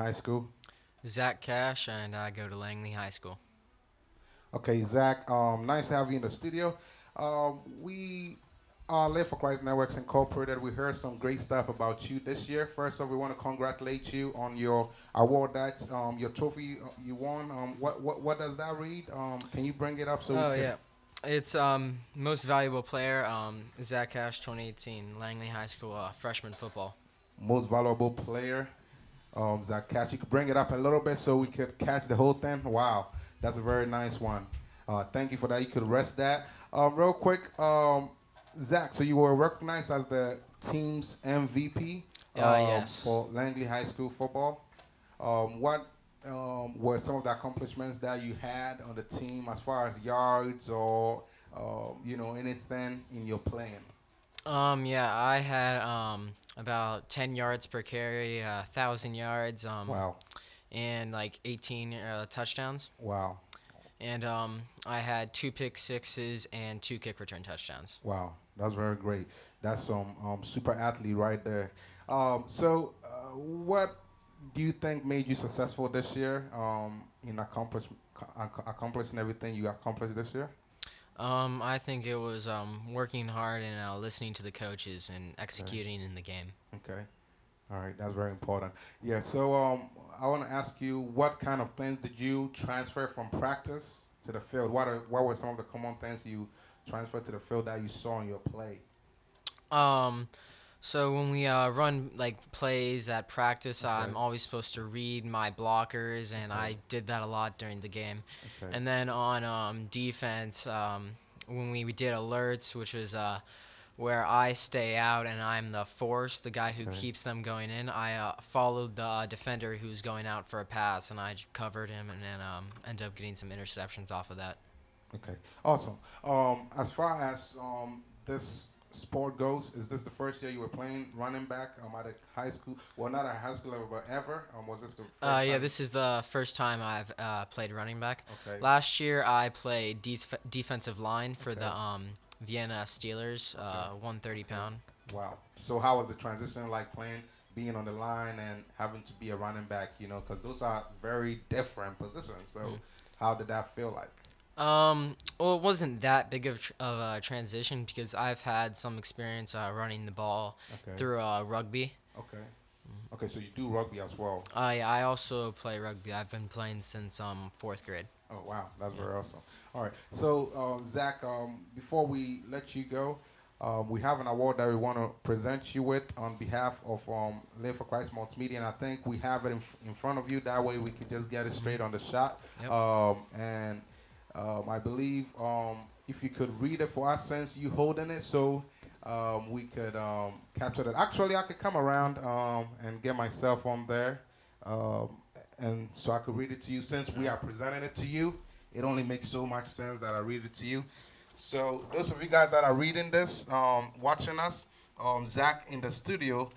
high school? Zach Cash, and I go to Langley High School. Okay, Zach, nice to have you in the studio. We Live for Christ Networks Incorporated. We heard some great stuff about you this year. First off, we want to congratulate you on your award that your trophy you won. What does that read? Can you bring it up so we Oh could yeah, it's most valuable player, Zach Cash, 2018, Langley High School, freshman football. most valuable player? Zach catch. You could bring it up a little bit so we could catch the whole thing. Wow, that's a very nice one. Thank you for that. You could rest that. Real quick, Zach. So you were recognized as the team's MVP Yes. for Langley High School football. What were some of the accomplishments that you had on the team as far as yards or anything in your playing? Yeah, I had about 10 yards per carry, 1,000 yards, Wow, and like 18 touchdowns. wow. And I had two pick sixes and two kick return touchdowns. Wow, that's very great. That's some super athlete right there. What do you think made you successful this year in accomplishing everything you accomplished this year? I think it was working hard and listening to the coaches and Okay, executing in the game. okay, all right, that's very important. Yeah, so I want to ask you, what kind of things did you transfer from practice to the field? What were some of the common things you transferred to the field that you saw in your play? Um, so when we run like plays at practice, Okay, I'm always supposed to read my blockers, and okay, I did that a lot during the game. okay, And then on defense, when we did alerts, which was where I stay out and I'm the force, the guy who okay. keeps them going in, I followed the defender who's going out for a pass, and I covered him, and then ended up getting some interceptions off of that. Okay, awesome. As far as this sport goes, is this the first year you were playing running back at a high school? Well, not at high school level, but ever. Was this the first Yeah, time? this is the first time I've played running back. Okay, Last year I played defensive line for the okay, Vienna Steelers, okay, 130 okay. pound. Wow. So how was the transition like playing, being on the line and having to be a running back? Because those are very different positions. So how did that feel like? Well, it wasn't that big of a transition because I've had some experience running the ball Okay, through rugby. okay, okay. So you do rugby as well. Yeah, I also play rugby. I've been playing since fourth grade. Oh wow, that's Yeah. very awesome. All right, so Zach, before we let you go, we have an award that we want to present you with on behalf of Live for Christ Multimedia, and I think we have it in front of you. That way, we could just get it straight on the shot. Yep. And I believe if you could read it for us, since you holding it, so we could capture that. Actually, I could come around and get myself on there. Um, and so I could read it to you. Since we are presenting it to you, it only makes so much sense that I read it to you. So those of you guys that are reading this, watching us, Zach in the studio,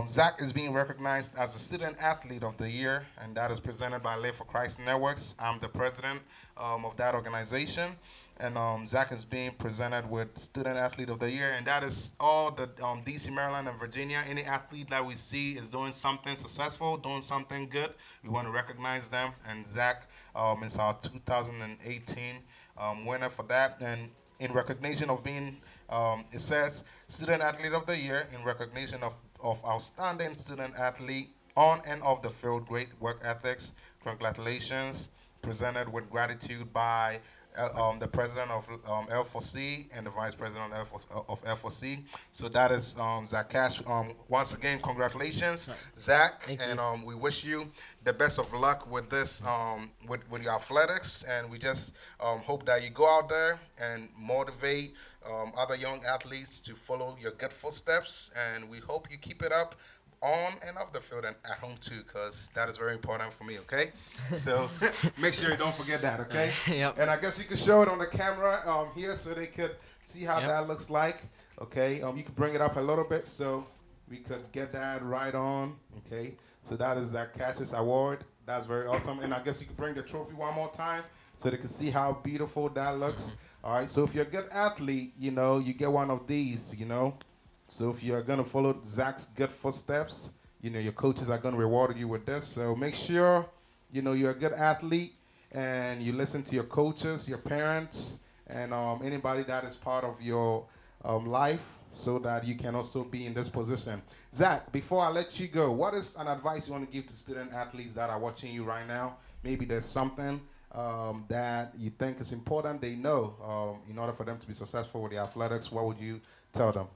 Zach is being recognized as the Student Athlete of the Year, and that is presented by Live for Christ Networks. I'm the president of that organization. And Zach is being presented with Student Athlete of the Year, and that is all the DC, Maryland, and Virginia. Any athlete that we see is doing something successful, doing something good, we want to recognize them. And Zach is our 2018 winner for that. And in recognition of being, it says Student Athlete of the Year, in recognition of outstanding student athlete on and off the field, great work ethics. Congratulations. Presented with gratitude by the president of L4C and the vice president of L4C. So that is Zach Cash. Once again, congratulations, Right. Zach, Thank and you. we wish you the best of luck with this, with your athletics, and we just hope that you go out there and motivate other young athletes to follow your good footsteps, and we hope you keep it up on and off the field and at home too, because that is very important for me. Okay, so make sure you don't forget that. Okay, Yep. and I guess you could show it on the camera here so they could see how Yep. that looks like. Okay, you could bring it up a little bit so we could get that right on. Okay, so that is that Cassius Award. That's very awesome, and I guess you could bring the trophy one more time so they can see how beautiful that looks. All right, so if you're a good athlete, you get one of these. So if you're gonna follow Zach's good footsteps, your coaches are going to reward you with this. So make sure, you're a good athlete and you listen to your coaches, your parents, and anybody that is part of your life so that you can also be in this position. Zach, before I let you go, what is an advice you want to give to student athletes that are watching you right now? Maybe there's something that you think is important they know in order for them to be successful with the athletics. What would you tell them?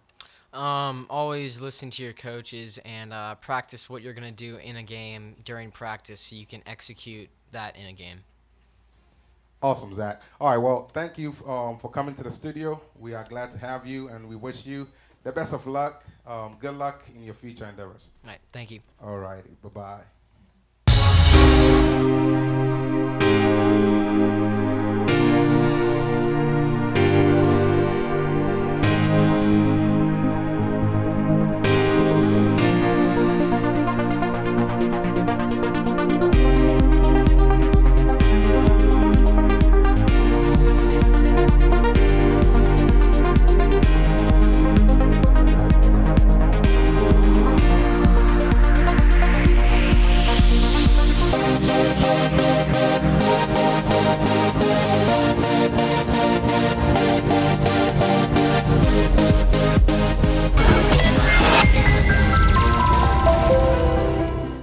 Always listen to your coaches and practice what you're gonna do in a game during practice, so you can execute that in a game. Awesome, Zach. All right, well, thank you for coming to the studio. We are glad to have you, and we wish you the best of luck. Good luck in your future endeavors. All right, thank you. All righty, bye-bye.